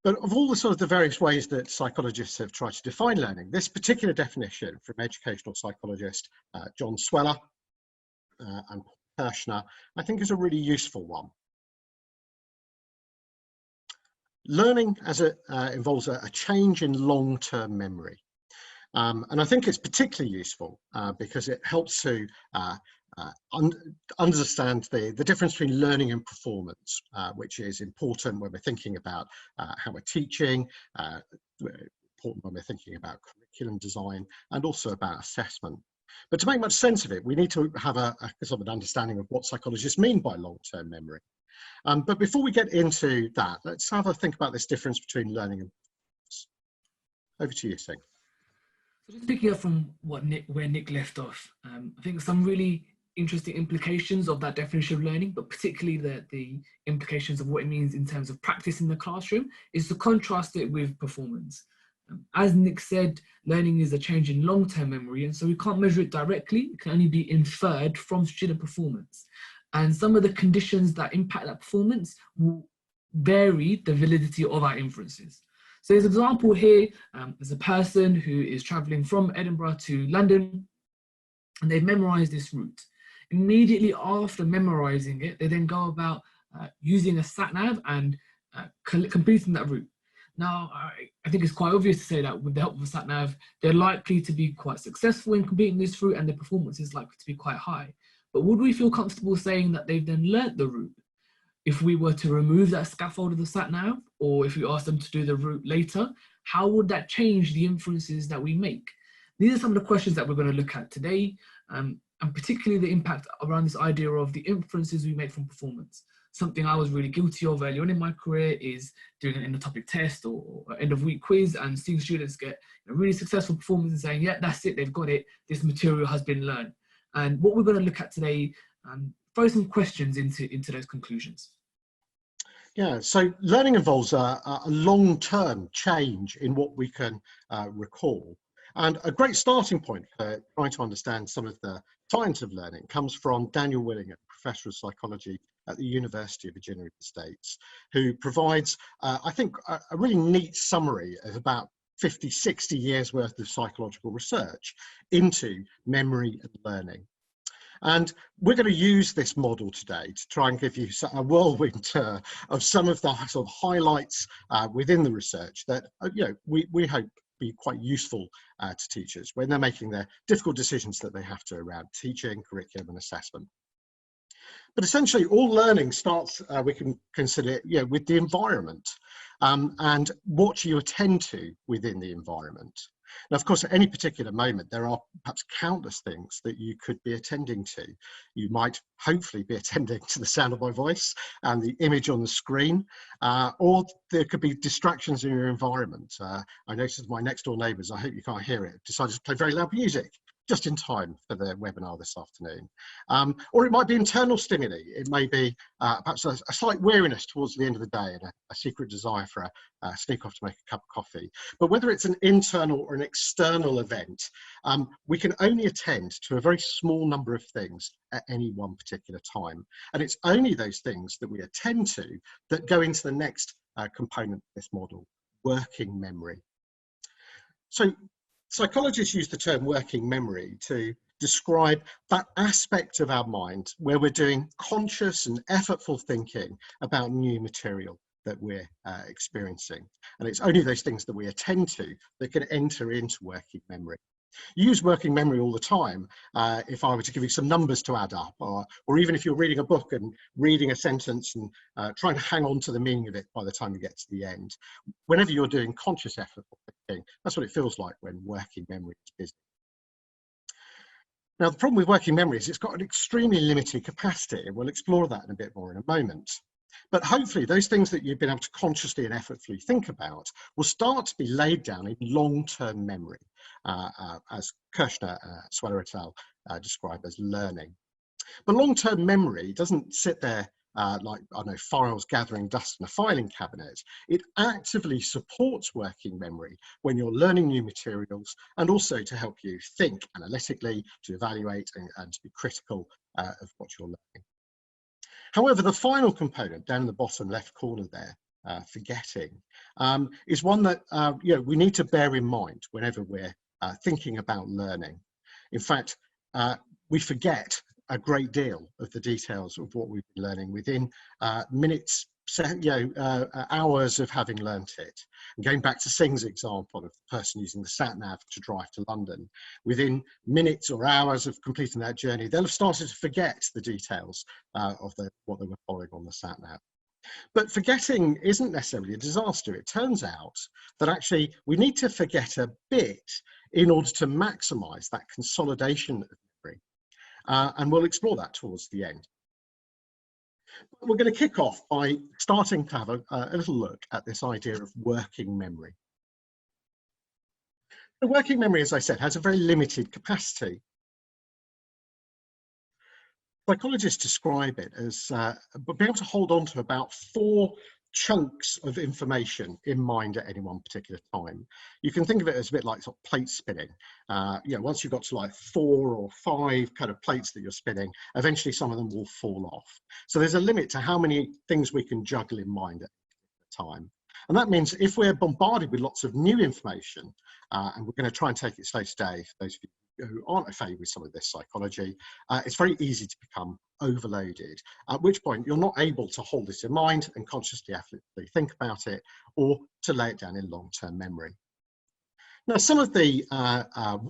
But of all the sort of the various ways that psychologists have tried to define learning, this particular definition from educational psychologist John Sweller and Kirshner, I think is a really useful one. Learning involves a change in long-term memory. And I think it's particularly useful because it helps to understand the difference between learning and performance, which is important when we're thinking about how we're teaching, important when we're thinking about curriculum design, and also about assessment. But to make much sense of it, we need to have a sort of an understanding of what psychologists mean by long-term memory. But before we get into that, let's have a think about this difference between learning and performance. Over to you, Singh. So just picking up from where Nick left off, I think some really interesting implications of that definition of learning, but particularly the implications of what it means in terms of practice in the classroom, is to contrast it with performance. As Nick said, learning is a change in long-term memory, and so we can't measure it directly. It can only be inferred from student performance. And some of the conditions that impact that performance will vary the validity of our inferences. So as an example here, there's a person who is traveling from Edinburgh to London, and they've memorized this route. Immediately after memorizing it, they then go about using a sat-nav and completing that route. Now, I think it's quite obvious to say that with the help of a sat-nav, they're likely to be quite successful in completing this route, and their performance is likely to be quite high. But would we feel comfortable saying that they've then learnt the route if we were to remove that scaffold of the sat-nav, or if we asked them to do the route later? How would that change the inferences that we make? These are some of the questions that we're going to look at today, and particularly the impact around this idea of the inferences we make from performance. Something I was really guilty of early on in my career is doing an end of topic test or end of week quiz and seeing students get a really successful performance and saying, yeah, that's it, they've got it, this material has been learned. And what we're going to look at today, throw some questions into those conclusions. Yeah, so learning involves a long-term change in what we can recall. And a great starting point for trying to understand some of the science of learning comes from Daniel Willingham, Professor of Psychology at the University of Virginia in the States, who provides, I think, a really neat summary of about 50, 60 years worth of psychological research into memory and learning. And we're going to use this model today to try and give you a whirlwind tour of some of the sort of highlights within the research that we hope be quite useful to teachers when they're making their difficult decisions that they have to around teaching, curriculum and assessment. But essentially all learning starts, we can consider, with the environment and what you attend to within the environment. Now, of course, at any particular moment, there are perhaps countless things that you could be attending to. You might hopefully be attending to the sound of my voice and the image on the screen, or there could be distractions in your environment. I noticed my next door neighbours, I hope you can't hear it, decided to play very loud music just in time for the webinar this afternoon. Or it might be internal stimuli. It may be perhaps a slight weariness towards the end of the day and a secret desire for a sneak off to make a cup of coffee. But whether it's an internal or an external event, we can only attend to a very small number of things at any one particular time. And it's only those things that we attend to that go into the next component of this model, working memory. So psychologists use the term working memory to describe that aspect of our mind where we're doing conscious and effortful thinking about new material that we're experiencing. And it's only those things that we attend to that can enter into working memory. You use working memory all the time. If I were to give you some numbers to add up, or even if you're reading a book and reading a sentence and trying to hang on to the meaning of it by the time you get to the end. Whenever you're doing conscious effort, that's what it feels like when working memory is busy. Now, the problem with working memory is it's got an extremely limited capacity, and we'll explore that in a bit more in a moment. But hopefully those things that you've been able to consciously and effortfully think about will start to be laid down in long-term memory, as Kirshner, Sweller et al. Describe as learning. But long-term memory doesn't sit there like, I don't know, files gathering dust in a filing cabinet. It actively supports working memory when you're learning new materials, and also to help you think analytically, to evaluate and to be critical of what you're learning. However, the final component down in the bottom left corner there forgetting, is one that we need to bear in mind whenever we're thinking about learning. In fact, we forget a great deal of the details of what we've been learning within minutes, hours of having learnt it. And going back to Singh's example of the person using the sat-nav to drive to London, within minutes or hours of completing that journey, they'll have started to forget the details of what they were following on the sat-nav. But forgetting isn't necessarily a disaster. It turns out that actually we need to forget a bit in order to maximise that consolidation of memory. And we'll explore that towards the end. We're going to kick off by starting to have a little look at this idea of working memory. The working memory, as I said, has a very limited capacity. Psychologists describe it as being able to hold on to about 4 chunks of information in mind at any one particular time. You can think of it as a bit like sort of plate spinning. Once you've got to like 4 or 5 kind of plates that you're spinning, eventually some of them will fall off. So there's a limit to how many things we can juggle in mind at a time. And that means if we're bombarded with lots of new information, and we're going to try and take it slow today, for those of you who aren't familiar with some of this psychology, it's very easy to become overloaded, at which point you're not able to hold this in mind and consciously athletically think about it, or to lay it down in long-term memory. Now, some of the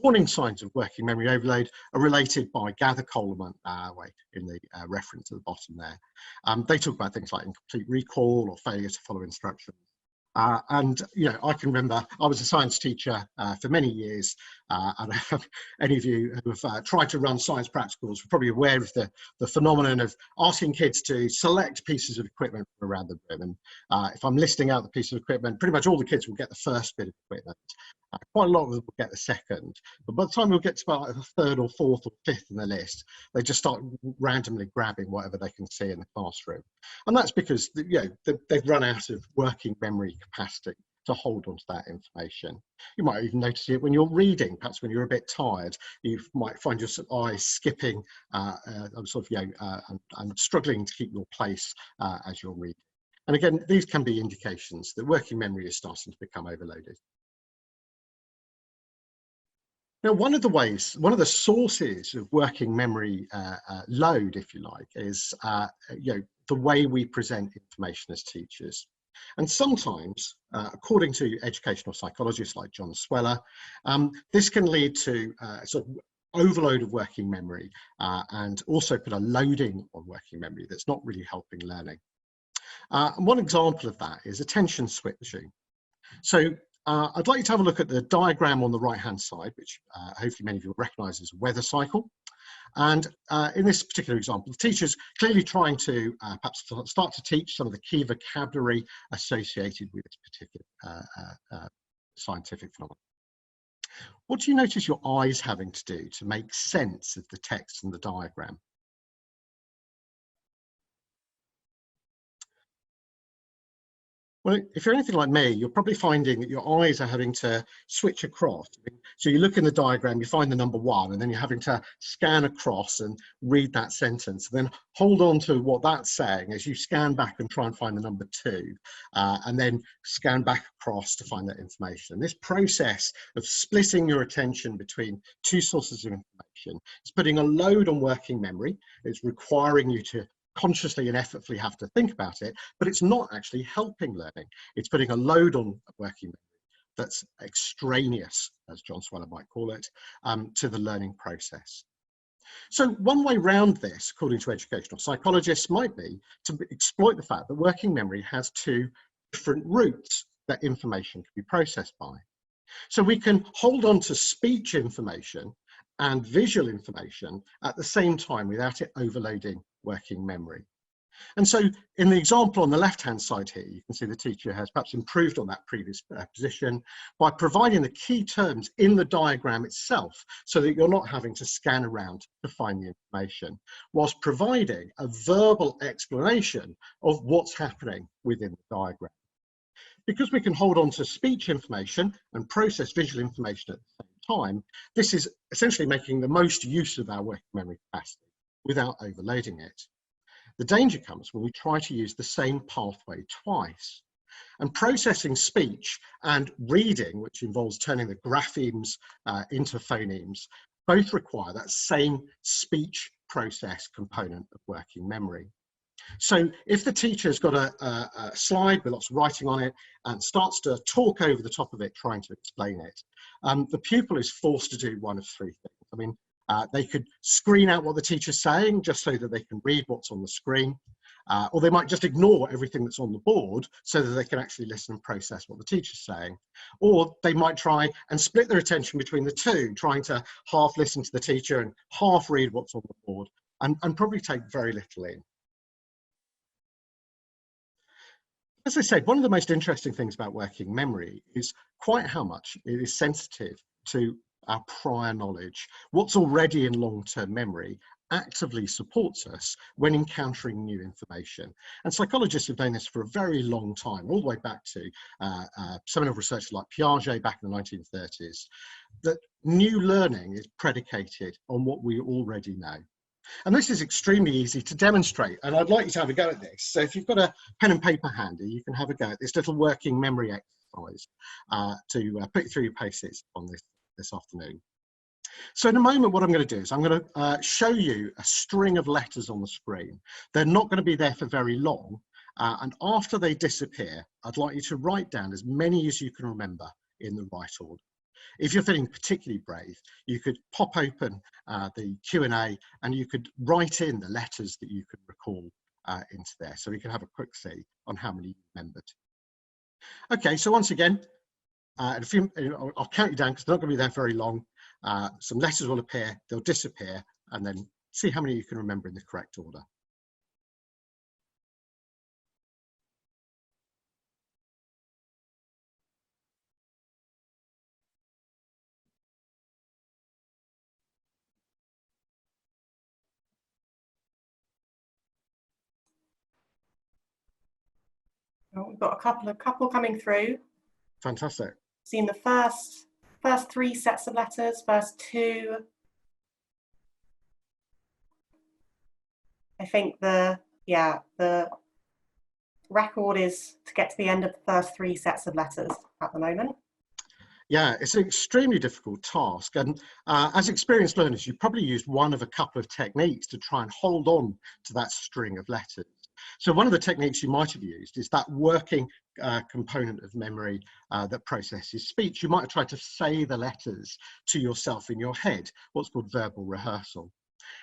warning signs of working memory overload are related by Gather, Coleman, in the reference at the bottom there. They talk about things like incomplete recall or failure to follow instructions. And I can remember I was a science teacher for many years, and any of you who have tried to run science practicals are probably aware of the phenomenon of asking kids to select pieces of equipment from around the room. And if I'm listing out the piece of equipment, pretty much all the kids will get the first bit of equipment. Quite a lot of them will get the second, but by the time we'll get to about the 3rd or 4th or 5th in the list, they just start randomly grabbing whatever they can see in the classroom. And that's because they've run out of working memory capacity to hold on to that information. You might even notice it when you're reading. Perhaps when you're a bit tired, you might find your eyes skipping and struggling to keep your place as you're reading. And again, these can be indications that working memory is starting to become overloaded. Now, one of the sources of working memory load, if you like, is the way we present information as teachers. And sometimes, according to educational psychologists like John Sweller, this can lead to sort of overload of working memory and also put a loading on working memory that's not really helping learning. And one example of that is attention switching. So I'd like you to have a look at the diagram on the right-hand side, which hopefully many of you will recognise as a weather cycle. And in this particular example, the teacher's clearly trying to perhaps start to teach some of the key vocabulary associated with this particular scientific phenomenon. What do you notice your eyes having to do to make sense of the text and the diagram? Well, if you're anything like me, you're probably finding that your eyes are having to switch across. So you look in the diagram, you find the number 1, and then you're having to scan across and read that sentence, and then hold on to what that's saying as you scan back and try and find the number 2, and then scan back across to find that information. This process of splitting your attention between 2 sources of information is putting a load on working memory. It's requiring you to consciously and effortfully have to think about it, but it's not actually helping learning. It's putting a load on working memory that's extraneous, as John Sweller might call it, to the learning process. So one way around this, according to educational psychologists, might be to exploit the fact that working memory has 2 different routes that information can be processed by. So we can hold on to speech information and visual information at the same time without it overloading working memory. And so in the example on the left-hand side here, you can see the teacher has perhaps improved on that previous position by providing the key terms in the diagram itself so that you're not having to scan around to find the information, whilst providing a verbal explanation of what's happening within the diagram. Because we can hold on to speech information and process visual information at the same time, this is essentially making the most use of our working memory capacity without overloading it. The danger comes when we try to use the same pathway twice. And processing speech and reading, which involves turning the graphemes into phonemes, both require that same speech process component of working memory. So if the teacher's got a slide with lots of writing on it and starts to talk over the top of it, trying to explain it, the pupil is forced to do one of three things. I mean, they could screen out what the teacher's saying just so that they can read what's on the screen, or they might just ignore everything that's on the board so that they can actually listen and process what the teacher's saying. Or they might try and split their attention between the two, trying to half listen to the teacher and half read what's on the board, and probably take very little in. As I said, one of the most interesting things about working memory is quite how much it is sensitive to our prior knowledge. What's already in long-term memory actively supports us when encountering new information. And psychologists have known this for a very long time, all the way back to seminal researchers like Piaget back in the 1930s, that new learning is predicated on what we already know. And this is extremely easy to demonstrate, and I'd like you to have a go at this. So if you've got a pen and paper handy, you can have a go at this little working memory exercise to put you through your paces on this afternoon. So in a moment, what I'm going to do is I'm going to show you a string of letters on the screen. They're not going to be there for very long, and after they disappear, I'd like you to write down as many as you can remember in the right order. If you're feeling particularly brave, you could pop open the Q&A and you could write in the letters that you could recall into there, so we can have a quick see on how many you remembered. Okay, so once again, I'll count you down because they're not going to be there very long. Some letters will appear, they'll disappear, and then see how many you can remember in the correct order. Oh, we've got a couple coming through. Fantastic. Seen the first three sets of letters, first two. I think the record is to get to the end of the first three sets of letters at the moment. Yeah, it's an extremely difficult task, and as experienced learners, you probably used one of a couple of techniques to try and hold on to that string of letters. So one of the techniques you might have used is that working component of memory that processes speech. You might have tried to say the letters to yourself in your head, what's called verbal rehearsal.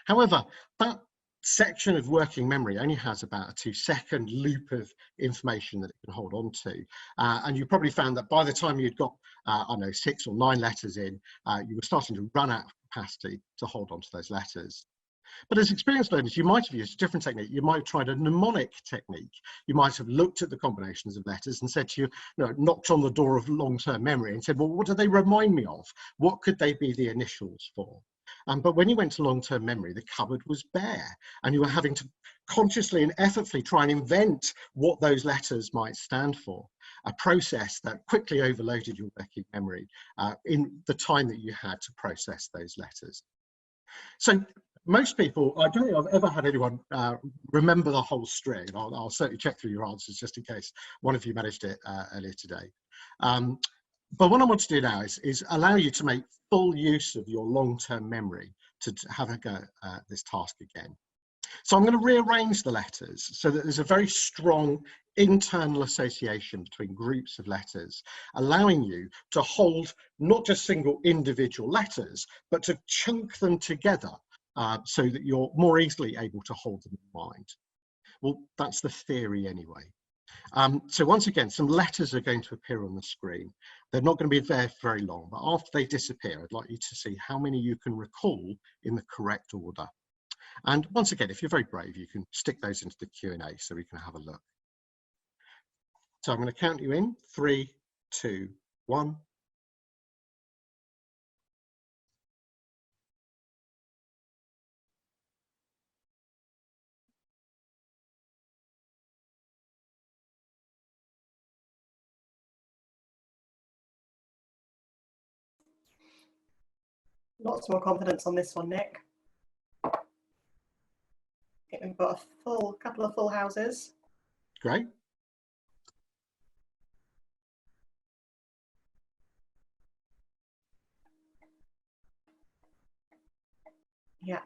However, that section of working memory only has about a 2-second loop of information that it can hold on to. And you probably found that by the time you'd got, I don't know, 6 or 9 letters in, you were starting to run out of capacity to hold on to those letters. But as experienced learners, you might have used a different technique. You might have tried a mnemonic technique. You might have looked at the combinations of letters and said to knocked on the door of long-term memory and said, well, what do they remind me of? What could they be the initials for? But when you went to long-term memory, the cupboard was bare, and you were having to consciously and effortlessly try and invent what those letters might stand for, a process that quickly overloaded your working memory in the time that you had to process those letters. So most people, I don't think I've ever had anyone remember the whole string. I'll certainly check through your answers just in case one of you managed it earlier today. But what I want to do now is allow you to make full use of your long-term memory to have a go at this task again. So I'm going to rearrange the letters so that there's a very strong internal association between groups of letters, allowing you to hold not just single individual letters, but to chunk them together so that you're more easily able to hold them in mind. Well, that's the theory anyway. So once again, some letters are going to appear on the screen. They're not going to be there for very long, but after they disappear, I'd like you to see how many you can recall in the correct order. And once again, if you're very brave, you can stick those into the Q&A so we can have a look. So I'm going to count you in. 3, 2, 1. Lots more confidence on this one, Nick. I think we've got a couple of full houses. Great. Yeah.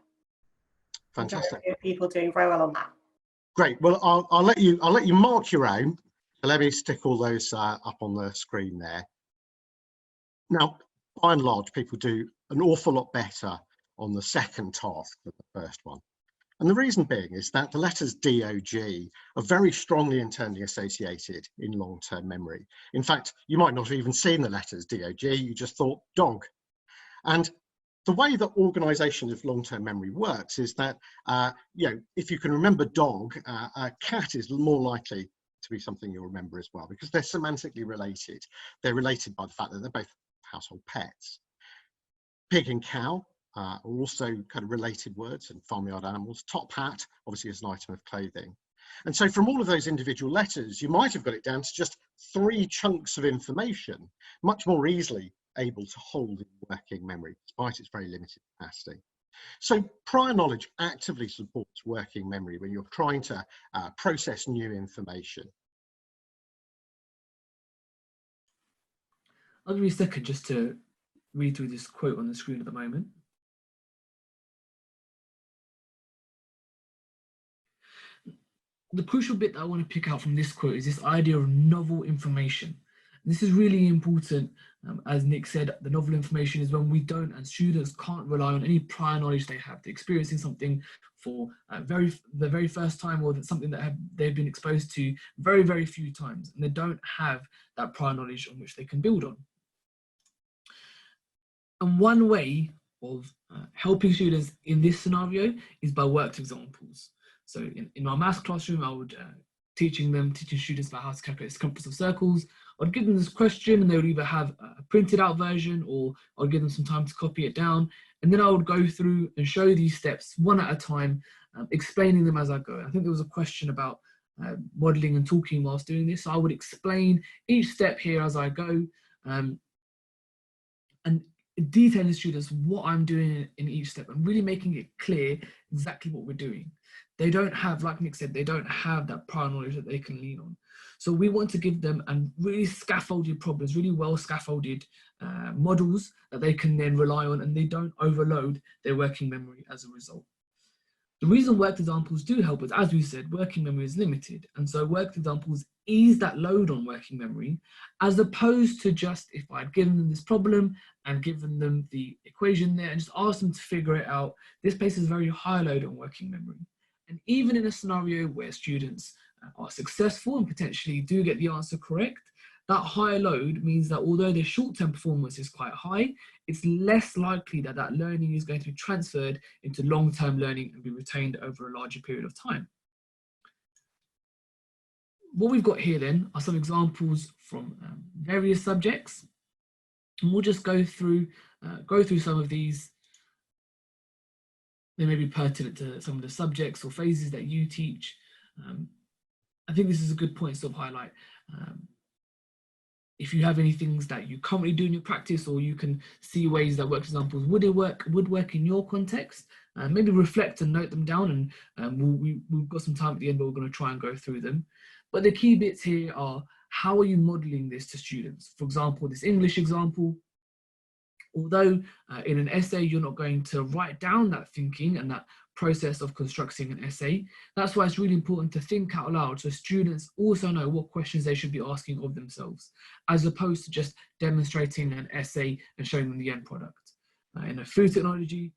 Fantastic. People doing very well on that. Great. Well, I'll let you mark your own. So let me stick all those up on the screen there. Now, by and large, people do an awful lot better on the second task than the first one. And the reason being is that the letters DOG are very strongly internally associated in long-term memory. In fact, you might not have even seen the letters DOG, you just thought dog. And the way that organisation of long-term memory works is that, if you can remember dog, a cat is more likely to be something you'll remember as well, because they're semantically related. They're related by the fact that they're both household pets. Pig and cow are also kind of related words, and farmyard animals. Top hat, obviously, is an item of clothing. And so from all of those individual letters, you might have got it down to just 3 chunks of information, much more easily able to hold in working memory, despite its very limited capacity. So prior knowledge actively supports working memory when you're trying to process new information. I'll give you a second just to read through this quote on the screen at the moment. The crucial bit that I want to pick out from this quote is this idea of novel information. This is really important. As Nick said, the novel information is when we don't, and students can't rely on any prior knowledge they have. They're experiencing something for the very first time, or something that they've been exposed to very, very few times, and they don't have that prior knowledge on which they can build on. And one way of helping students in this scenario is by worked examples. So in my maths classroom, I would teaching students about how to calculate the circumference of circles. I'd give them this question, and they would either have a printed out version, or I'd give them some time to copy it down. And then I would go through and show these steps one at a time, explaining them as I go. I think there was a question about modeling and talking whilst doing this. So I would explain each step here as I go, and detailing to students what I'm doing in each step, and really making it clear exactly what we're doing. They don't have, like Nick said, they don't have that prior knowledge that they can lean on. So we want to give them really scaffolded problems, really well scaffolded models that they can then rely on, and they don't overload their working memory as a result. The reason worked examples do help is, as we said, working memory is limited. And so worked examples ease that load on working memory, as opposed to just if I'd given them this problem and given them the equation there and just asked them to figure it out, this places a very high load on working memory. And even in a scenario where students are successful and potentially do get the answer correct, that higher load means that although their short-term performance is quite high, it's less likely that that learning is going to be transferred into long-term learning and be retained over a larger period of time. What we've got here then are some examples from various subjects, and we'll just go through some of these. They may be pertinent to some of the subjects or phases that you teach. I think this is a good point to highlight. If you have any things that you currently do in your practice, or you can see ways that worked examples would work in your context, maybe reflect and note them down, and we've got some time at the end, but we're going to try and go through them. But the key bits here are, how are you modeling this to students? For example, this English example, although in an essay you're not going to write down that thinking and that process of constructing an essay, that's why it's really important to think out loud, so students also know what questions they should be asking of themselves, as opposed to just demonstrating an essay and showing them the end product. In a food technology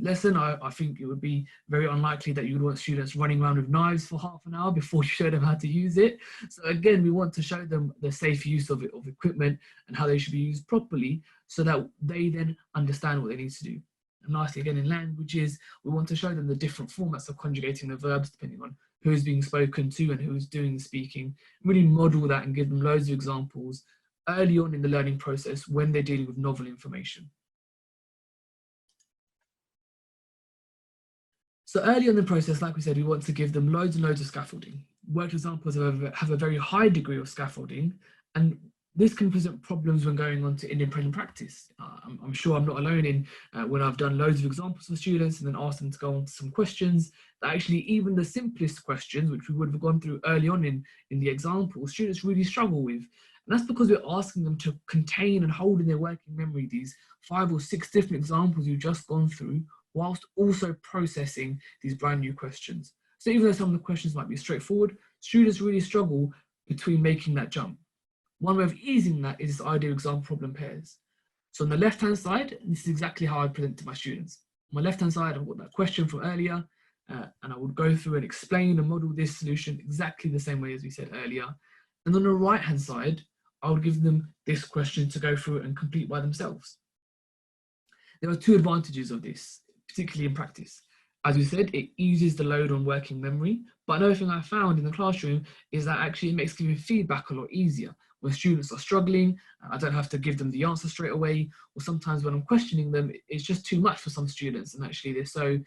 lesson, I think it would be very unlikely that you would want students running around with knives for half an hour before you show them how to use it. So again, we want to show them the safe use of equipment and how they should be used properly, so that they then understand what they need to do. And lastly, again, in languages, we want to show them the different formats of conjugating the verbs depending on who is being spoken to and who is doing the speaking. Really model that and give them loads of examples early on in the learning process when they're dealing with novel information. So early on in the process, like we said, we want to give them loads and loads of scaffolding. Worked examples have a very high degree of scaffolding, and this can present problems when going on to independent practice. I'm sure I'm not alone in when I've done loads of examples for students and then asked them to go on to some questions, that actually even the simplest questions, which we would have gone through early on in the example, students really struggle with. And that's because we're asking them to contain and hold in their working memory these 5 or 6 different examples you've just gone through, whilst also processing these brand new questions. So even though some of the questions might be straightforward, students really struggle between making that jump. One way of easing that is this idea of example problem pairs. So on the left-hand side, this is exactly how I present to my students. On my left-hand side, I've got that question from earlier, and I would go through and explain and model this solution exactly the same way as we said earlier. And on the right-hand side, I would give them this question to go through and complete by themselves. There are two advantages of this, particularly in practice. As we said, it eases the load on working memory, but another thing I found in the classroom is that actually it makes giving feedback a lot easier. When students are struggling, I don't have to give them the answer straight away, or sometimes when I'm questioning them, it's just too much for some students, and actually they're so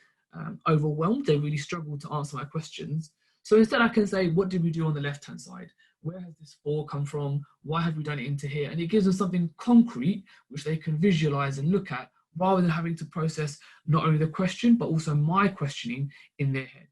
overwhelmed, they really struggle to answer my questions. So instead I can say, what did we do on the left-hand side? Where has this 4 come from? Why have we done it into here? And it gives them something concrete, which they can visualize and look at, rather than having to process not only the question, but also my questioning in their head.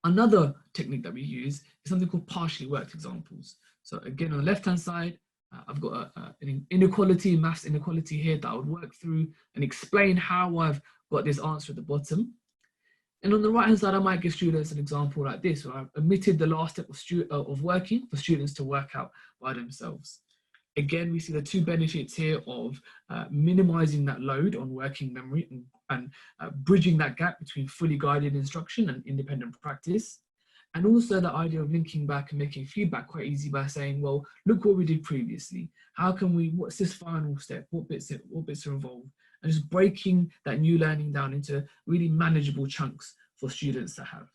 Another technique that we use is something called partially worked examples. So again, on the left-hand side, I've got an inequality, maths inequality here that I would work through and explain how I've got this answer at the bottom. And on the right-hand side, I might give students an example like this, where I've omitted the last step of working for students to work out by themselves. Again, we see the two benefits here of minimizing that load on working memory and bridging that gap between fully guided instruction and independent practice. And also the idea of linking back and making feedback quite easy by saying, well, look what we did previously. How can we, what's this final step? What bits are involved? And just breaking that new learning down into really manageable chunks for students to have.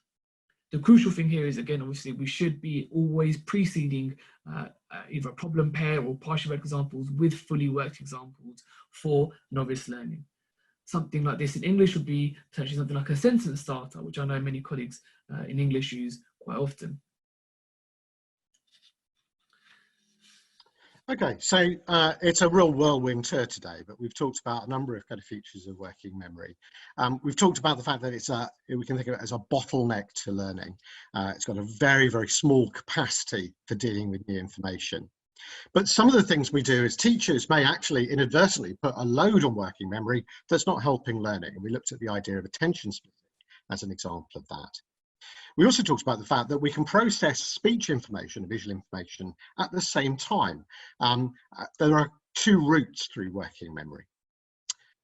The crucial thing here is, again, obviously, we should be always preceding either a problem pair or partial work examples with fully worked examples for novice learning. Something like this in English would be potentially something like a sentence starter, which I know many colleagues in English use quite often. Okay, so it's a real whirlwind tour today, but we've talked about a number of kind of features of working memory. We've talked about the fact that it's we can think of it as a bottleneck to learning. It's got a very, very small capacity for dealing with new information. But some of the things we do as teachers may actually inadvertently put a load on working memory that's not helping learning. And we looked at the idea of attention splitting as an example of that. We also talked about the fact that we can process speech information, visual information at the same time. There are two routes through working memory.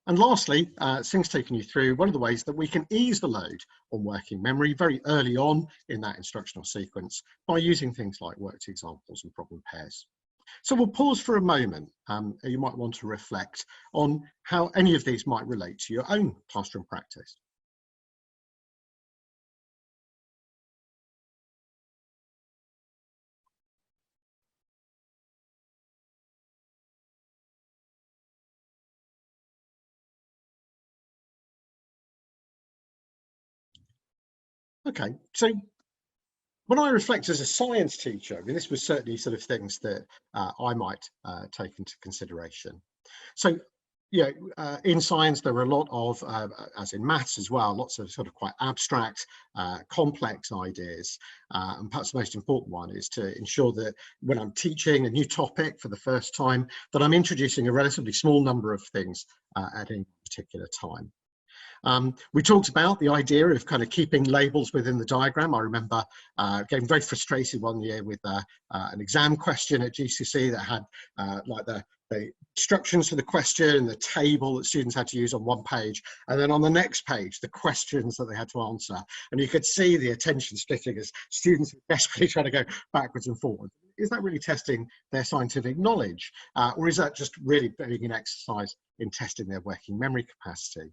And lastly, Singh's taken you through one of the ways that we can ease the load on working memory very early on in that instructional sequence by using things like worked examples and problem pairs. So we'll pause for a moment. You might want to reflect on how any of these might relate to your own classroom practice. Okay, so when I reflect as a science teacher, I mean, this was certainly sort of things that I might take into consideration. So, yeah, in science, there are a lot of, as in maths as well, lots of sort of quite abstract, complex ideas. And perhaps the most important one is to ensure that when I'm teaching a new topic for the first time, that I'm introducing a relatively small number of things at any particular time. We talked about the idea of kind of keeping labels within the diagram. I remember getting very frustrated one year with an exam question at GCSE that had like the instructions for the question and the table that students had to use on one page, and then on the next page the questions that they had to answer, and you could see the attention splitting as students were desperately trying to go backwards and forwards. Is that really testing their scientific knowledge, or is that just really being an exercise in testing their working memory capacity?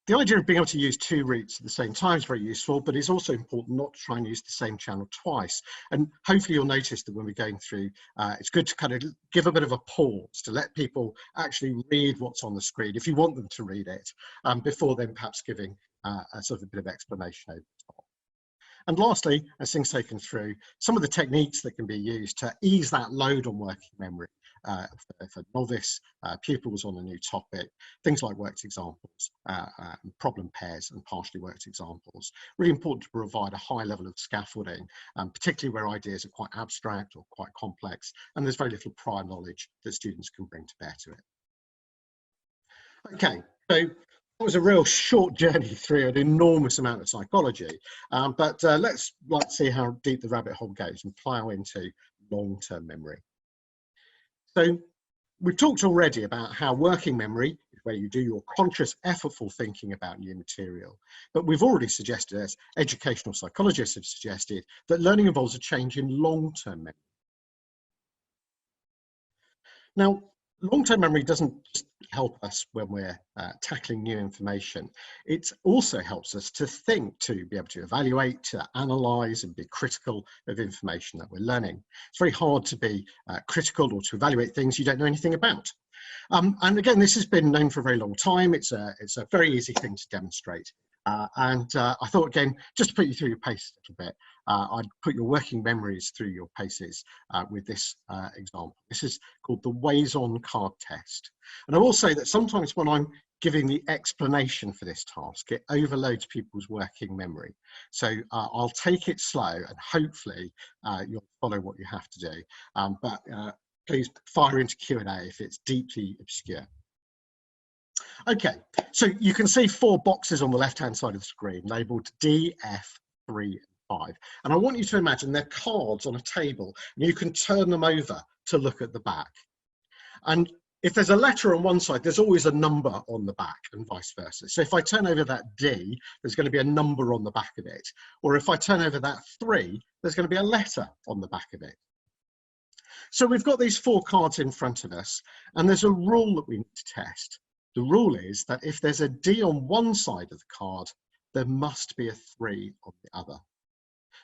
The idea of being able to use two routes at the same time is very useful, but it's also important not to try and use the same channel twice. And hopefully you'll notice that when we're going through, it's good to kind of give a bit of a pause to let people actually read what's on the screen, if you want them to read it, before then perhaps giving a sort of a bit of explanation over the top. And lastly, as Singh's taken through, some of the techniques that can be used to ease that load on working memory for novice pupils on a new topic, things like worked examples, problem pairs and partially worked examples. Really important to provide a high level of scaffolding, particularly where ideas are quite abstract or quite complex, and there's very little prior knowledge that students can bring to bear to it. Okay, so it was a real short journey through an enormous amount of psychology, but let's see how deep the rabbit hole goes and plough into long-term memory. So we've talked already about how working memory is where you do your conscious, effortful thinking about new material. But we've already suggested, as educational psychologists have suggested, that learning involves a change in long-term memory. Now, long-term memory doesn't just help us when we're tackling new information. It also helps us to think, to be able to evaluate, to analyse and be critical of information that we're learning. It's very hard to be critical or to evaluate things you don't know anything about. And again, this has been known for a very long time. It's a very easy thing to demonstrate. I thought, again, just to put you through your paces a little bit, I'd put your working memories through your paces with this example. This is called the Ways-On card test. And I will say that sometimes when I'm giving the explanation for this task, it overloads people's working memory. So I'll take it slow and hopefully you'll follow what you have to do. Please fire into Q&A if it's deeply obscure. Okay, so you can see 4 boxes on the left-hand side of the screen labelled D, F, 3 and 5. And I want you to imagine they're cards on a table and you can turn them over to look at the back. And if there's a letter on one side, there's always a number on the back and vice versa. So if I turn over that D, there's going to be a number on the back of it. Or if I turn over that 3, there's going to be a letter on the back of it. So we've got these 4 cards in front of us, and there's a rule that we need to test. The rule is that if there's a D on one side of the card, there must be a 3 on the other.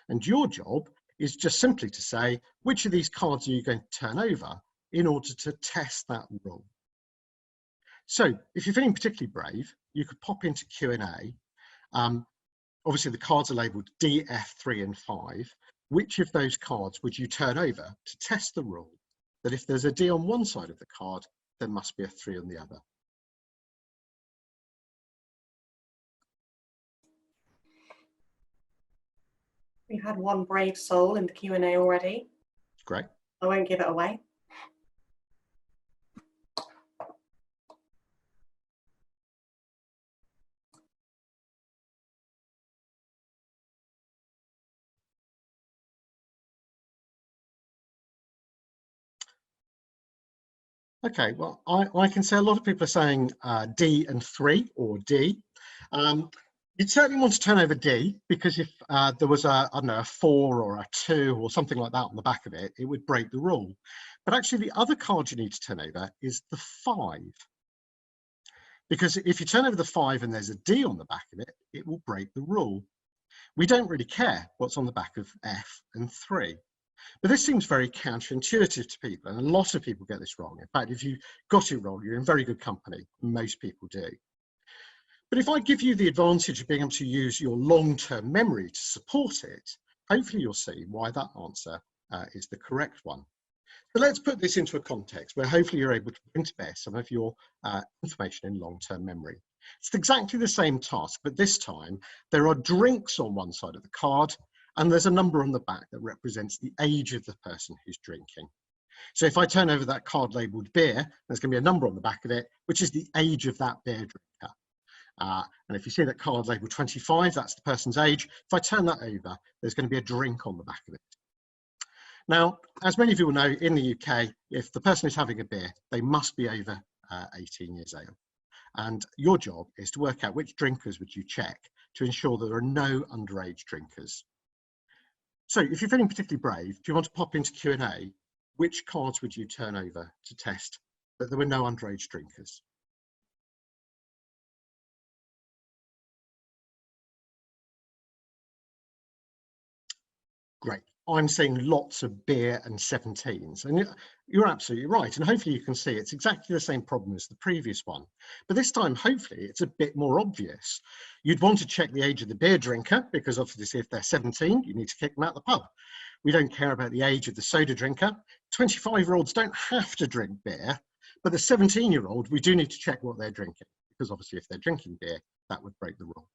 And your job is just simply to say, which of these cards are you going to turn over in order to test that rule? So if you're feeling particularly brave, you could pop into Q&A. Obviously, the cards are labelled D, F, 3 and 5. Which of those cards would you turn over to test the rule that if there's a D on one side of the card, there must be a 3 on the other? We've had one brave soul in the Q&A already. Great. I won't give it away. Okay, well, I can say a lot of people are saying D and 3 or D. You'd certainly want to turn over D because if there was I don't know, a 4 or a 2 or something like that on the back of it, it would break the rule. But actually the other card you need to turn over is the 5. Because if you turn over the 5 and there's a D on the back of it, it will break the rule. We don't really care what's on the back of F and 3. But this seems very counterintuitive to people, and a lot of people get this wrong. In fact, if you got it wrong, you're in very good company. Most people do. But if I give you the advantage of being able to use your long-term memory to support it, hopefully you'll see why that answer is the correct one. But let's put this into a context where hopefully you're able to bring to bear some of your information in long-term memory. It's exactly the same task, but this time there are drinks on one side of the card, and there's a number on the back that represents the age of the person who's drinking. So if I turn over that card labelled beer, there's going to be a number on the back of it, which is the age of that beer drinker. And if you see that card labelled 25, that's the person's age. If I turn that over, there's going to be a drink on the back of it. Now, as many of you will know, in the UK, if the person is having a beer, they must be over 18 years old. And your job is to work out which drinkers would you check to ensure there are no underage drinkers. So if you're feeling particularly brave, do you want to pop into Q&A, which cards would you turn over to test that there were no underage drinkers? Great. I'm seeing lots of beer and 17s, and you're absolutely right. And hopefully you can see it's exactly the same problem as the previous one. But this time, hopefully, it's a bit more obvious. You'd want to check the age of the beer drinker, because obviously if they're 17, you need to kick them out the pub. We don't care about the age of the soda drinker. 25-year-olds don't have to drink beer, but the 17-year-old, we do need to check what they're drinking, because obviously if they're drinking beer, that would break the rule.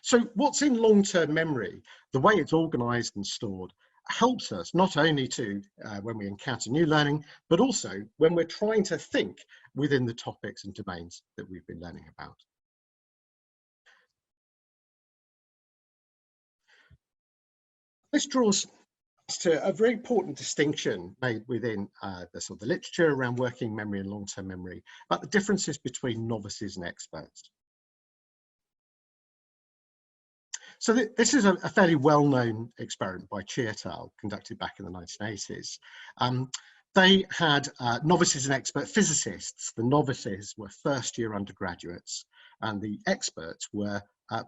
So what's in long-term memory, the way it's organised and stored, helps us not only to, when we encounter new learning, but also when we're trying to think within the topics and domains that we've been learning about. This draws us to a very important distinction made within the literature around working memory and long-term memory about the differences between novices and experts. So this is a fairly well-known experiment by Chi et al. Conducted back in the 1980s. They had novices and expert physicists. The novices were first-year undergraduates and the experts were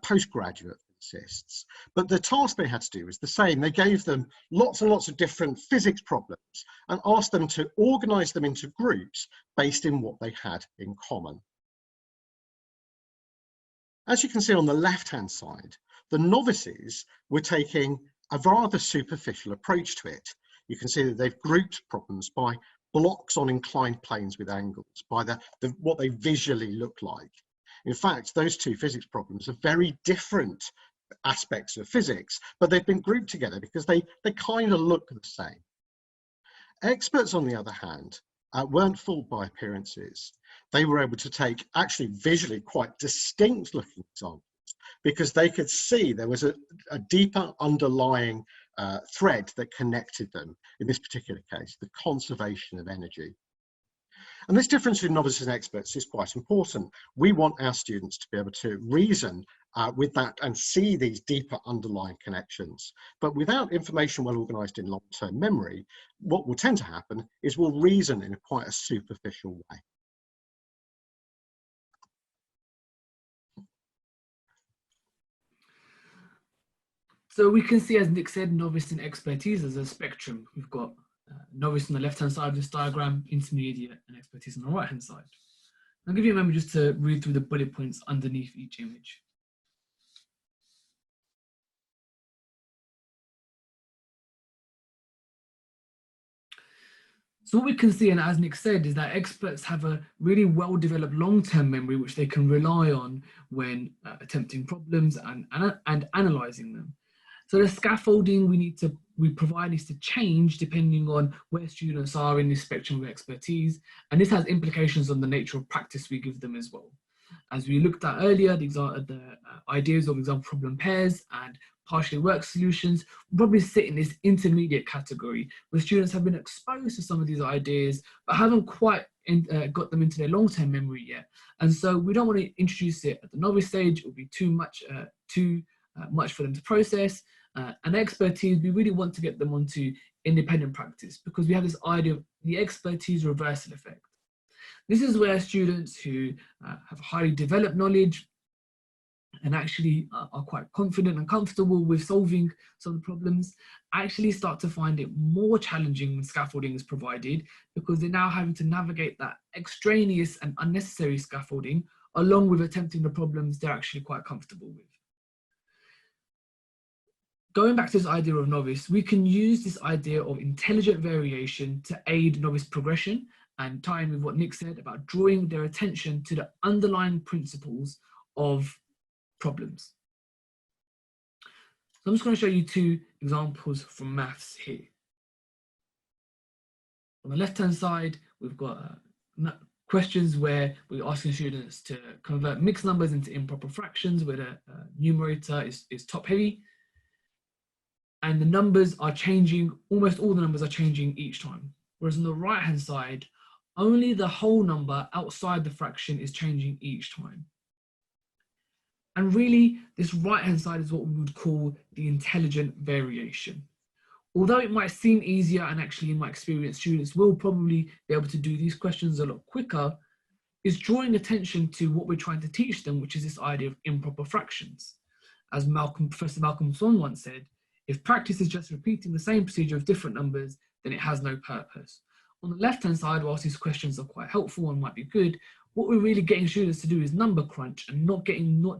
postgraduate physicists. But the task they had to do was the same. They gave them lots and lots of different physics problems and asked them to organize them into groups based in what they had in common. As you can see on the left-hand side, the novices were taking a rather superficial approach to it. You can see that they've grouped problems by blocks on inclined planes with angles, by what they visually look like. In fact, those two physics problems are very different aspects of physics, but they've been grouped together because they kind of look the same. Experts, on the other hand, weren't fooled by appearances. They were able to take actually visually quite distinct looking examples because they could see there was a deeper underlying thread that connected them, in this particular case, the conservation of energy. And this difference between novices and experts is quite important. We want our students to be able to reason with that and see these deeper underlying connections. But without information well organized in long-term memory, what will tend to happen is we'll reason in quite a superficial way. So we can see, as Nick said, novice and expertise as a spectrum. We've got novice on the left-hand side of this diagram, intermediate and expertise on the right-hand side. I'll give you a moment just to read through the bullet points underneath each image. So what we can see, and as Nick said, is that experts have a really well-developed long-term memory which they can rely on when attempting problems and analysing them. So the scaffolding we provide needs to change depending on where students are in this spectrum of expertise, and this has implications on the nature of practice we give them as well. As we looked at earlier, the ideas of example problem pairs and partially worked solutions probably sit in this intermediate category where students have been exposed to some of these ideas but haven't quite got them into their long-term memory yet. And so we don't want to introduce it at the novice stage. It will be too much for them to process. And expertise, we really want to get them onto independent practice because we have this idea of the expertise reversal effect. This is where students who have highly developed knowledge and actually are quite confident and comfortable with solving some of the problems actually start to find it more challenging when scaffolding is provided because they're now having to navigate that extraneous and unnecessary scaffolding along with attempting the problems they're actually quite comfortable with. Going back to this idea of novice, we can use this idea of intelligent variation to aid novice progression and tie in with what Nick said about drawing their attention to the underlying principles of problems. So I'm just going to show you two examples from maths here. On the left-hand side, we've got questions where we're asking students to convert mixed numbers into improper fractions where the numerator is top-heavy. And the numbers are changing, almost all the numbers are changing each time. Whereas on the right-hand side, only the whole number outside the fraction is changing each time. And really, this right-hand side is what we would call the intelligent variation. Although it might seem easier, and actually in my experience, students will probably be able to do these questions a lot quicker, is drawing attention to what we're trying to teach them, which is this idea of improper fractions. As Professor Malcolm Swan once said, if practice is just repeating the same procedure of different numbers, then it has no purpose. On the left-hand side, whilst these questions are quite helpful and might be good, what we're really getting students to do is number crunch and not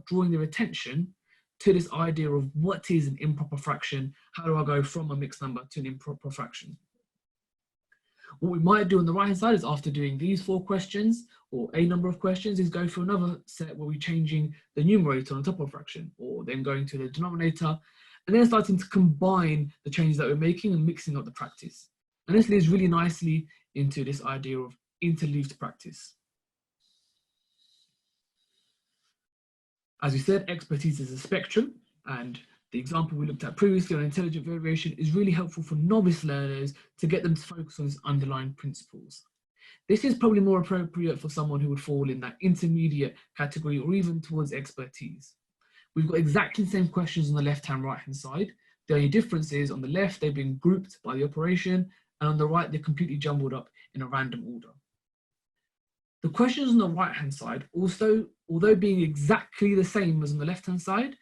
drawing their attention to this idea of what is an improper fraction, how do I go from a mixed number to an improper fraction. What we might do on the right-hand side is after doing these 4 questions, or a number of questions, is go through another set where we're changing the numerator on top of a fraction, or then going to the denominator, and then starting to combine the changes that we're making and mixing up the practice. And this leads really nicely into this idea of interleaved practice. As we said, expertise is a spectrum, and the example we looked at previously on intelligent variation is really helpful for novice learners to get them to focus on its underlying principles. This is probably more appropriate for someone who would fall in that intermediate category or even towards expertise. We've got exactly the same questions on the left-hand, right-hand side. The only difference is on the left, they've been grouped by the operation, and on the right, they're completely jumbled up in a random order. The questions on the right-hand side also, although being exactly the same as on the left-hand side,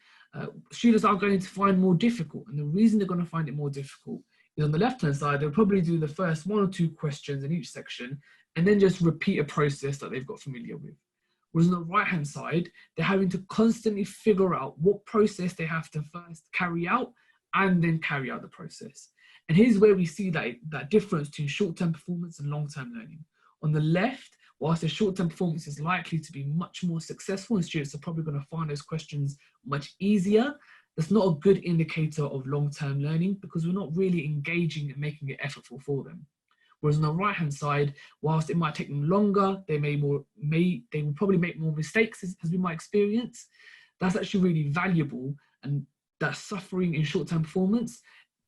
students are going to find more difficult. And the reason they're going to find it more difficult is on the left-hand side, they'll probably do the first 1 or 2 questions in each section and then just repeat a process that they've got familiar with. Whereas on the right-hand side, they're having to constantly figure out what process they have to first carry out and then carry out the process. And here's where we see that difference between short-term performance and long-term learning. On the left, whilst the short-term performance is likely to be much more successful and students are probably going to find those questions much easier, that's not a good indicator of long-term learning because we're not really engaging and making it effortful for them. Whereas on the right-hand side, whilst it might take them longer, they will probably make more mistakes as we might experience. That's actually really valuable, and that suffering in short-term performance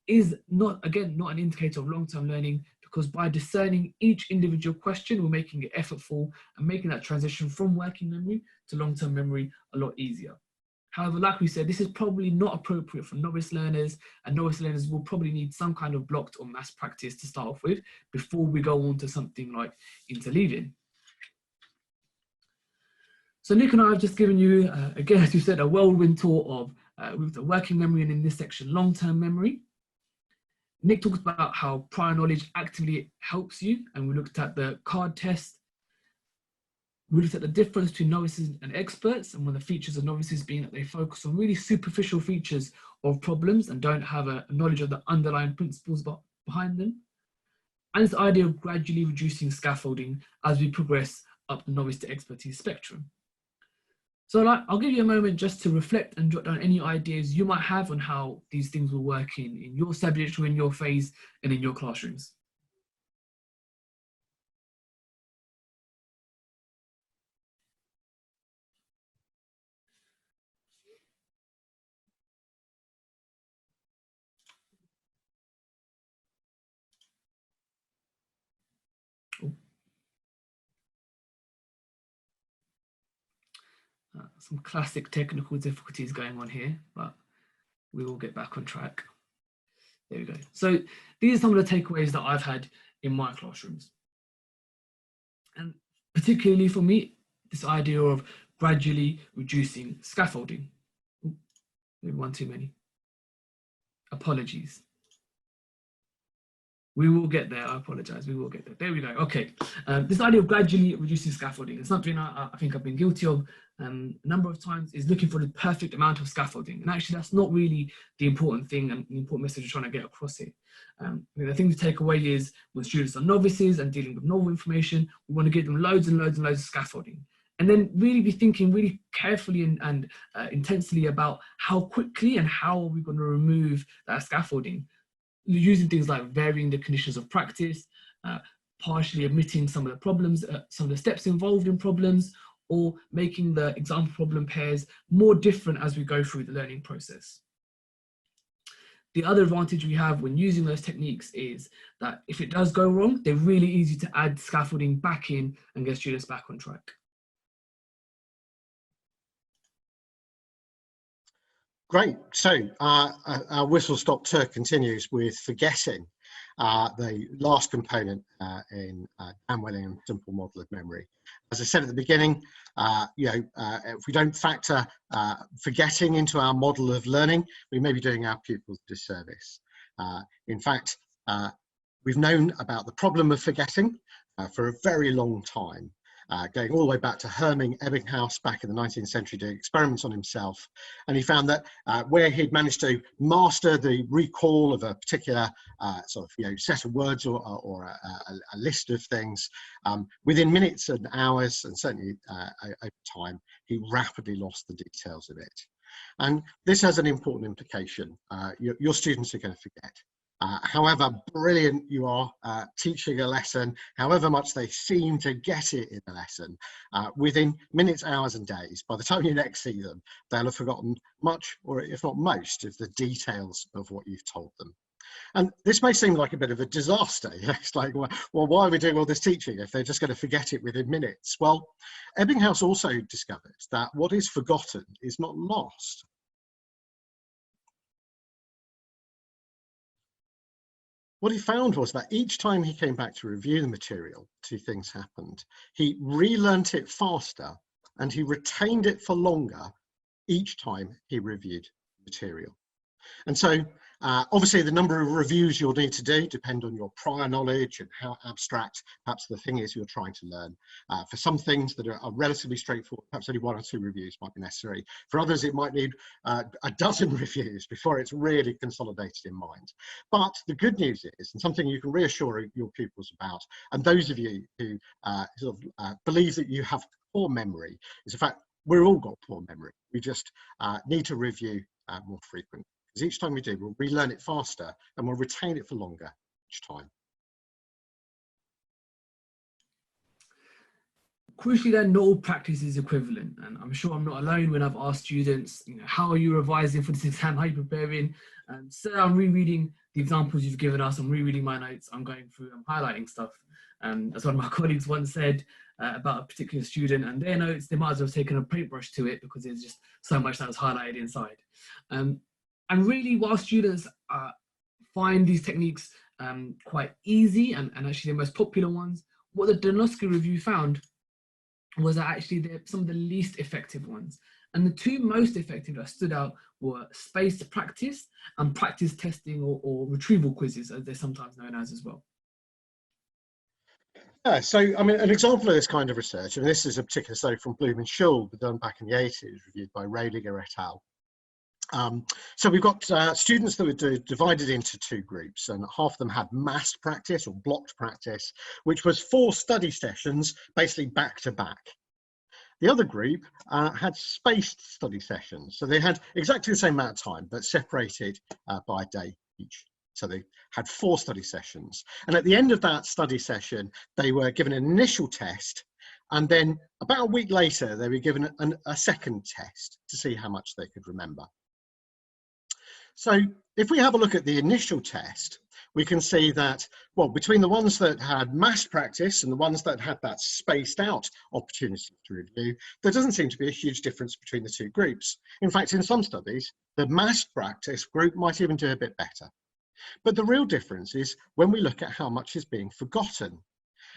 is not an indicator of long-term learning, because by discerning each individual question, we're making it effortful and making that transition from working memory to long-term memory a lot easier. However, like we said, this is probably not appropriate for novice learners, and novice learners will probably need some kind of blocked or mass practice to start off with before we go on to something like interleaving. So Nick and I have just given you, again, as you said, a whirlwind tour of with the working memory and in this section, long-term memory. Nick talked about how prior knowledge actively helps you, and we looked at the card test. We looked at the difference between novices and experts, and one of the features of novices being that they focus on really superficial features of problems and don't have a knowledge of the underlying principles behind them. And this idea of gradually reducing scaffolding as we progress up the novice to expertise spectrum. So I'll give you a moment just to reflect and jot down any ideas you might have on how these things will work in your subject or in your phase and in your classrooms. Some classic technical difficulties going on here, but we will get back on track. There we go. So these are some of the takeaways that I've had in my classrooms. And particularly for me, this idea of gradually reducing scaffolding. Ooh, maybe one too many. Apologies. We will get there. I apologize. We will get there. There we go. Okay. This idea of gradually reducing scaffolding is something I think I've been guilty of a number of times, is looking for the perfect amount of scaffolding. And actually, that's not really the important thing and the important message we're trying to get across here. The thing to take away is when students are novices and dealing with novel information, we want to give them loads and loads and loads of scaffolding. And then really be thinking really carefully and intensely about how quickly and how are we going to remove that scaffolding, using things like varying the conditions of practice, partially omitting some of the problems, some of the steps involved in problems, or making the example problem pairs more different as we go through the learning process. The other advantage we have when using those techniques is that if it does go wrong, they're really easy to add scaffolding back in and get students back on track. Great. So our whistle-stop tour continues with forgetting, the last component in Dan Wellingham simple model of memory. As I said at the beginning, if we don't factor forgetting into our model of learning, we may be doing our pupils a disservice. In fact, we've known about the problem of forgetting for a very long time. Going all the way back to Herming Ebbinghaus back in the 19th century, doing experiments on himself, and he found that where he'd managed to master the recall of a particular set of words or a list of things, within minutes and hours, and certainly over time, he rapidly lost the details of it. And this has an important implication. Your students are going to forget. However brilliant you are teaching a lesson, however much they seem to get it in a lesson, within minutes, hours and days, by the time you next see them, they'll have forgotten much, or if not most, of the details of what you've told them. And this may seem like a bit of a disaster. It's like, well, why are we doing all this teaching if they're just going to forget it within minutes? Well, Ebbinghaus also discovered that what is forgotten is not lost. What he found was that each time he came back to review the material, two things happened. He relearnt it faster and he retained it for longer each time he reviewed the material. And so obviously the number of reviews you'll need to do depend on your prior knowledge and how abstract perhaps the thing is you're trying to learn. For some things that are relatively straightforward, perhaps only 1 or 2 reviews might be necessary. For others, it might need a dozen reviews before it's really consolidated in mind. But the good news is, and something you can reassure your pupils about, and those of you who believe that you have poor memory, is the fact we've all got poor memory. We just need to review more frequently. Because each time we do, we'll relearn it faster and we'll retain it for longer each time. Crucially then, not all practice is equivalent, and I'm sure I'm not alone when I've asked students, how are you revising for this exam, how are you preparing? So I'm rereading the examples you've given us, I'm rereading my notes, I'm going through, I'm highlighting stuff. As one of my colleagues once said about a particular student and their notes, they might as well have taken a paintbrush to it because there's just so much that was highlighted inside. And really, while students find these techniques quite easy and actually the most popular ones, what the Donofsky review found was that actually they're some of the least effective ones. And the two most effective that stood out were spaced practice and practice testing or retrieval quizzes, as they're sometimes known as well. Yeah, so I mean, an example of this kind of research, and this is a particular study from Bloom and Schull, done back in the 80s, reviewed by Radiger et al. So we've got students that were divided into 2 groups, and half of them had massed practice or blocked practice, which was 4 study sessions, basically back to back. The other group had spaced study sessions. So they had exactly the same amount of time, but separated by a day each. So they had 4 study sessions. And at the end of that study session, they were given an initial test. And then about a week later, they were given a second test to see how much they could remember. So if we have a look at the initial test, we can see that, well, between the ones that had mass practice and the ones that had that spaced out opportunity to review, there doesn't seem to be a huge difference between the 2 groups. In fact, in some studies, the mass practice group might even do a bit better. But the real difference is when we look at how much is being forgotten.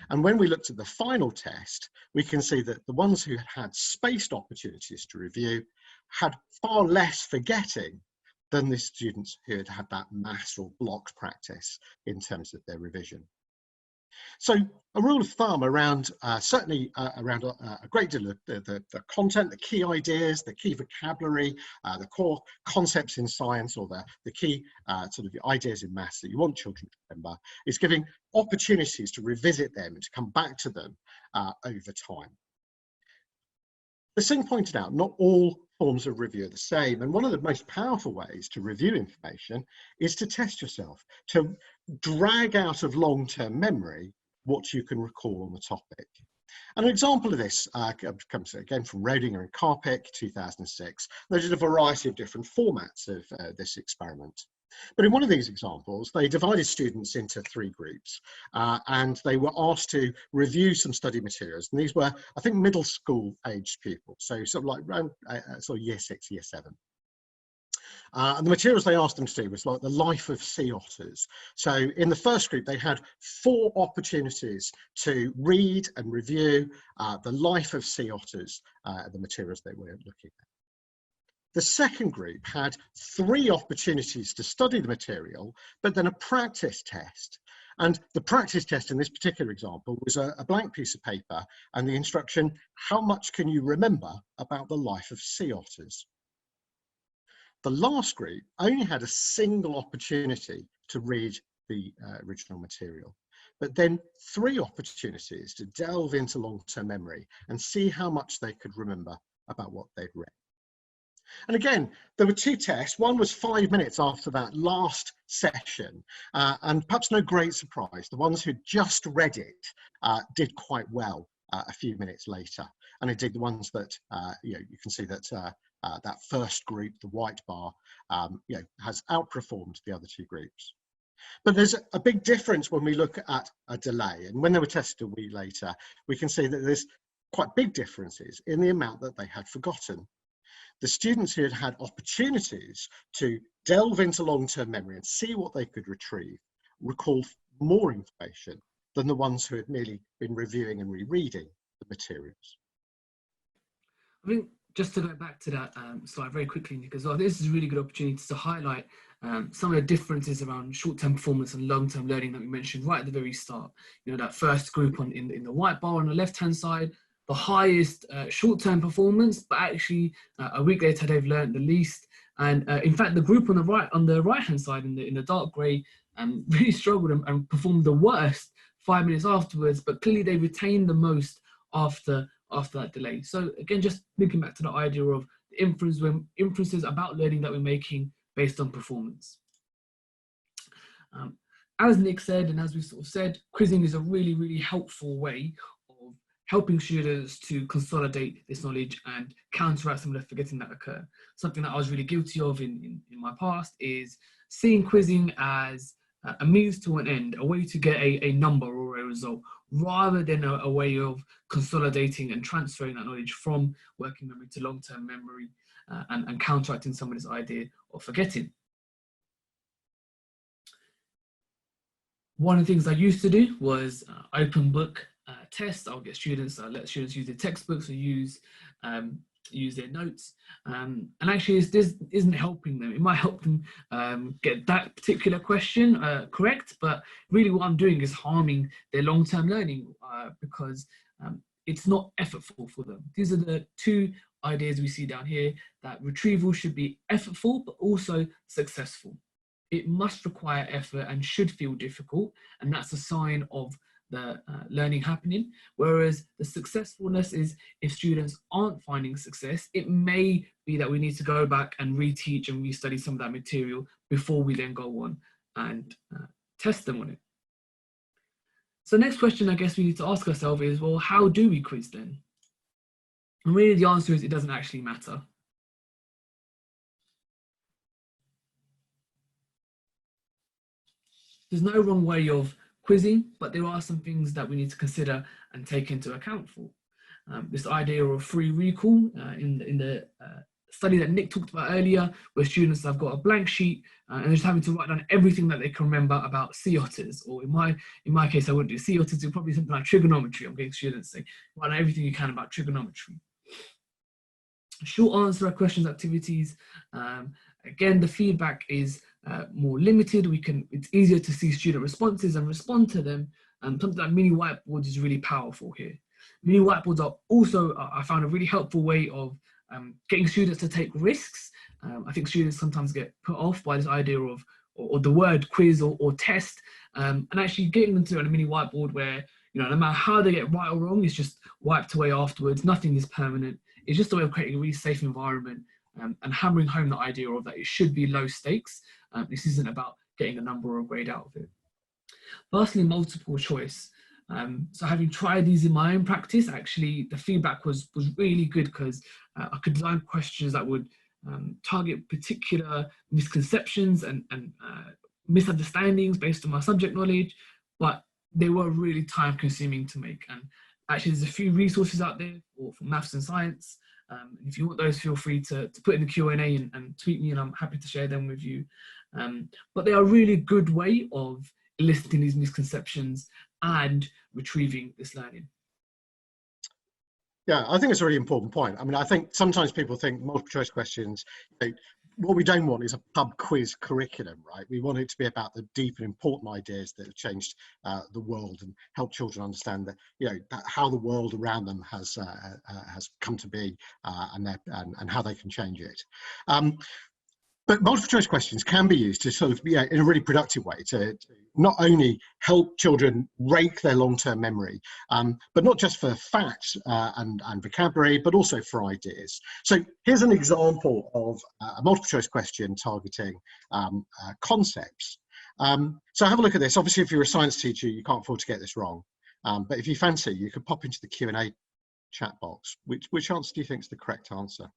And when we looked at the final test, we can see that the ones who had spaced opportunities to review had far less forgetting than the students who had had that mass or blocked practice in terms of their revision. So a rule of thumb around certainly around a great deal of the content, the key ideas, the key vocabulary, the core concepts in science, or the key sort of ideas in maths that you want children to remember, is giving opportunities to revisit them and to come back to them over time. As Singh pointed out, not all forms of review are the same, and one of the most powerful ways to review information is to test yourself, to drag out of long-term memory what you can recall on the topic. And an example of this comes again from Rodinger and Karpik, 2006. They did a variety of different formats of this experiment. But in one of these examples, they divided students into 3 groups, and they were asked to review some study materials. And these were, I think, middle school aged pupils, so sort of like around sort of year 6, year 7. And the materials they asked them to do was like the life of sea otters. So in the first group, they had 4 opportunities to read and review the life of sea otters, the materials they were looking at. The second group had 3 opportunities to study the material, but then a practice test. And the practice test in this particular example was a blank piece of paper and the instruction, how much can you remember about the life of sea otters? The last group only had a single opportunity to read the original material, but then 3 opportunities to delve into long-term memory and see how much they could remember about what they'd read. And again, there were two tests. One was 5 minutes after that last session, and perhaps no great surprise, the ones who just read it did quite well a few minutes later. And indeed, the ones that, you can see that that first group, the white bar, has outperformed the other two groups. But there's a big difference when we look at a delay. And when they were tested a week later, we can see that there's quite big differences in the amount that they had forgotten. The students who had had opportunities to delve into long-term memory and see what they could retrieve recalled more information than the ones who had merely been reviewing and rereading the materials. I think just to go back to that slide very quickly, Nick, as well, this is a really good opportunity to highlight some of the differences around short-term performance and long-term learning that we mentioned right at the very start. That first group in the white bar on the left-hand side, the highest short-term performance, but actually a week later they've learned the least. And in fact, the group on the right-hand side in the dark grey really struggled and performed the worst 5 minutes afterwards, but clearly they retained the most after that delay. So again, just linking back to the idea of the inferences about learning that we're making based on performance. As Nick said, and as we sort of said, quizzing is a really, really helpful way of helping students to consolidate this knowledge and counteract some of the forgetting that occur. Something that I was really guilty of in my past is seeing quizzing as a means to an end, a way to get a number or a result, rather than a way of consolidating and transferring that knowledge from working memory to long-term memory and counteracting some of this idea of forgetting. One of the things I used to do was open book tests. I'll get students, let students use their textbooks or use their notes. And actually, this isn't helping them. It might help them get that particular question correct, but really what I'm doing is harming their long-term learning because it's not effortful for them. These are the two ideas we see down here, that retrieval should be effortful, but also successful. It must require effort and should feel difficult, and that's a sign of the learning happening. Whereas the successfulness is if students aren't finding success, it may be that we need to go back and reteach and restudy some of that material before we then go on and test them on it. So next question I guess we need to ask ourselves is, well, how do we quiz then? And really the answer is it doesn't actually matter. There's no wrong way of quizzing, but there are some things that we need to consider and take into account for. This idea of free recall in the study that Nick talked about earlier, where students have got a blank sheet and they're just having to write down everything that they can remember about sea otters, or in my case, I wouldn't do sea otters, it would probably be something like trigonometry. I'm getting students to say, write down everything you can about trigonometry. Short answer questions activities. Again, the feedback is more limited. It's easier to see student responses and respond to them. Something like mini whiteboards is really powerful here. Mini whiteboards are also, I found, a really helpful way of getting students to take risks. I think students sometimes get put off by this idea of, or the word quiz or test, and actually getting them to on a mini whiteboard where, no matter how they get right or wrong, it's just wiped away afterwards. Nothing is permanent. It's just a way of creating a really safe environment and hammering home the idea of that it should be low stakes. This isn't about getting a number or a grade out of it. Lastly, multiple choice. So having tried these in my own practice, actually the feedback was really good because I could design questions that would target particular misconceptions and misunderstandings based on my subject knowledge, but they were really time consuming to make. And actually there's a few resources out there for maths and science. If you want those, feel free to put in the Q&A and tweet me, and I'm happy to share them with you. But they are a really good way of eliciting these misconceptions and retrieving this learning. Yeah, I think it's a really important point. I mean, I think sometimes people think multiple choice questions, what we don't want is a pub quiz curriculum, right? We want it to be about the deep and important ideas that have changed the world and help children understand that, how the world around them has come to be and how they can change it. But multiple choice questions can be used to sort of, yeah, in a really productive way to not only help children rake their long-term memory, but not just for facts and vocabulary, but also for ideas. So here's an example of a multiple choice question targeting concepts. So have a look at this. Obviously, if you're a science teacher, you can't afford to get this wrong. But if you fancy, you could pop into the Q&A chat box. Which answer do you think is the correct answer?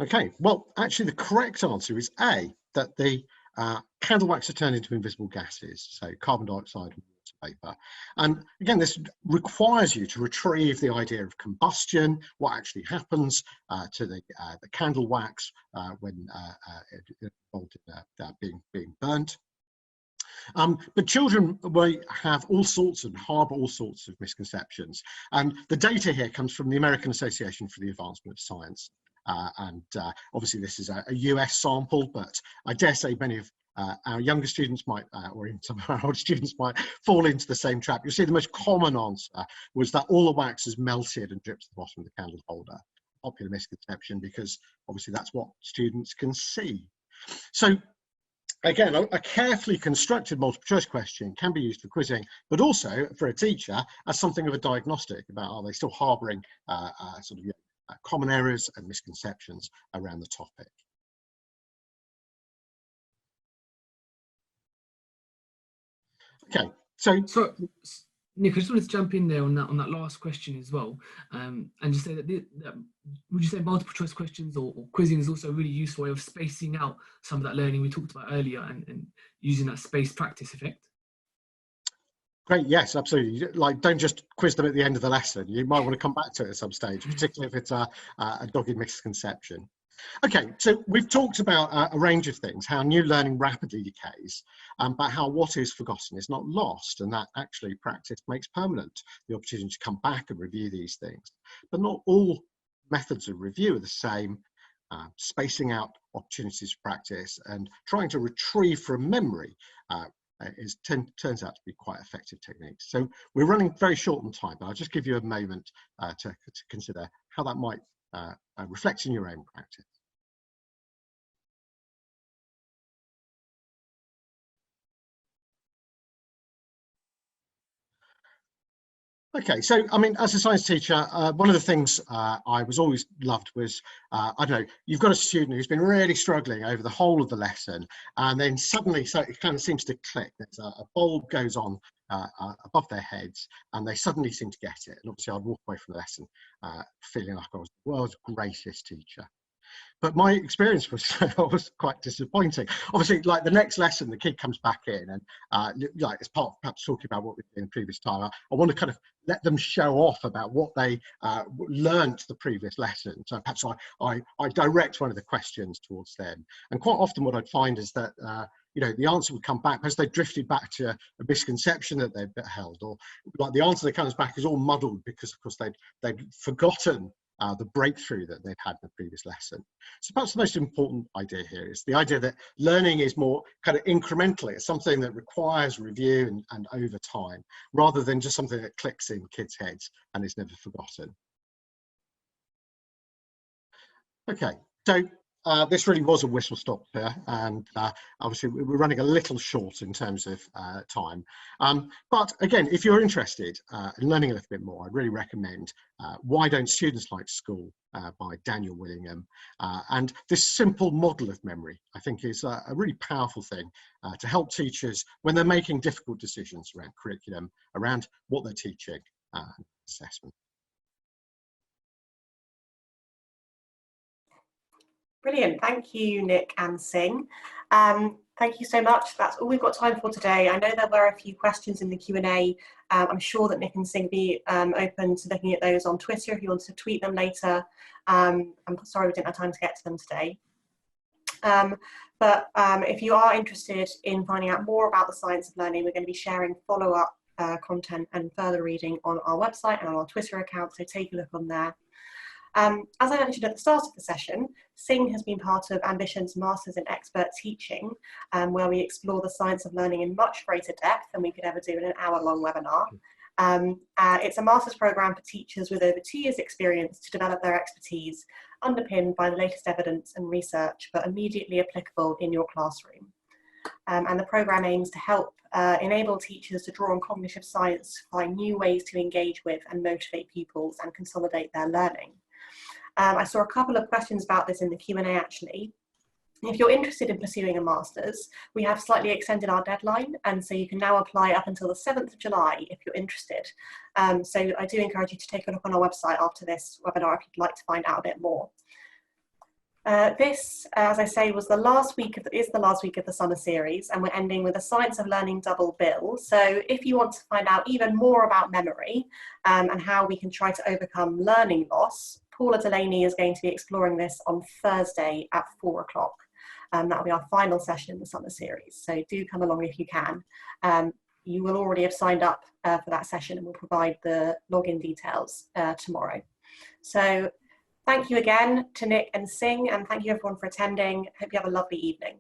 Okay, well, actually the correct answer is A, that the candle wax are turned into invisible gases, so carbon dioxide and water vapor. And again, this requires you to retrieve the idea of combustion, what actually happens to the candle wax when involved in being burnt. But children have all sorts and harbour all sorts of misconceptions. And the data here comes from the American Association for the Advancement of Science. Obviously this is a US sample, but I dare say many of our younger students might, or even some of our older students might fall into the same trap. You'll see the most common answer was that all the wax is melted and drips to the bottom of the candle holder. Popular misconception, because obviously that's what students can see. So again, a carefully constructed multiple choice question can be used for quizzing, but also for a teacher as something of a diagnostic about, are they still harbouring sort of common errors and misconceptions around the topic. Okay, so Nick, I just wanted to jump in there on that last question as well, and just say that, would you say multiple choice questions or quizzing is also a really useful way of spacing out some of that learning we talked about earlier and using that spaced practice effect? Great, yes, absolutely. Like, don't just quiz them at the end of the lesson. You might want to come back to it at some stage, particularly if it's a dogged misconception. Okay, so we've talked about a range of things, how new learning rapidly decays, but how what is forgotten is not lost, and that actually practice makes permanent the opportunity to come back and review these things. But not all methods of review are the same. Spacing out opportunities for practice and trying to retrieve from memory turns out to be quite effective techniques. So we're running very short on time, but I'll just give you a moment to consider how that might reflect in your own practice. Okay, so I mean, as a science teacher, one of the things I was always loved was, I don't know, you've got a student who's been really struggling over the whole of the lesson, and then suddenly, so it kind of seems to click. There's a bulb goes on above their heads, and they suddenly seem to get it. And obviously, I'd walk away from the lesson feeling like I was the world's greatest teacher. But my experience was quite disappointing. Obviously, like the next lesson, the kid comes back in, and like as part of perhaps talking about what we did in the previous time, I want to kind of let them show off about what they learned the previous lesson. So perhaps I direct one of the questions towards them. And quite often what I'd find is that you know, the answer would come back as they drifted back to a misconception that they'd held, or like the answer that comes back is all muddled because, of course, they'd forgotten the breakthrough that they've had in the previous lesson. So perhaps the most important idea here is the idea that learning is more kind of incrementally. It's something that requires review and over time, rather than just something that clicks in kids' heads and is never forgotten. Okay, so this really was a whistle stop tour, and obviously we're running a little short in terms of time. But again, if you're interested in learning a little bit more, I'd really recommend Why Don't Students Like School by Daniel Willingham. And this simple model of memory, I think, is a really powerful thing to help teachers when they're making difficult decisions around curriculum, around what they're teaching, and assessment. Brilliant. Thank you, Nick and Singh. Thank you so much. That's all we've got time for today. I know there were a few questions in the Q&A. I'm sure that Nick and Singh will be open to looking at those on Twitter if you want to tweet them later. I'm sorry we didn't have time to get to them today. But if you are interested in finding out more about the science of learning, we're going to be sharing follow-up content and further reading on our website and on our Twitter account, so take a look on there. As I mentioned at the start of the session, Singh has been part of Ambition's Masters in Expert Teaching, where we explore the science of learning in much greater depth than we could ever do in an hour-long webinar. It's a master's programme for teachers with over 2 years' experience to develop their expertise, underpinned by the latest evidence and research, but immediately applicable in your classroom. And the programme aims to help enable teachers to draw on cognitive science to find new ways to engage with and motivate pupils and consolidate their learning. I saw a couple of questions about this in the Q&A actually. If you're interested in pursuing a master's, we have slightly extended our deadline, and so you can now apply up until the 7th of July if you're interested. So I do encourage you to take a look on our website after this webinar if you'd like to find out a bit more. This, as I say, is the last week of the summer series, and we're ending with a Science of Learning double bill. So if you want to find out even more about memory and how we can try to overcome learning loss, Paula Delaney is going to be exploring this on Thursday at 4 o'clock. That'll be our final session in the summer series. So do come along if you can. You will already have signed up for that session, and we'll provide the login details tomorrow. So thank you again to Nick and Singh, and thank you everyone for attending. Hope you have a lovely evening.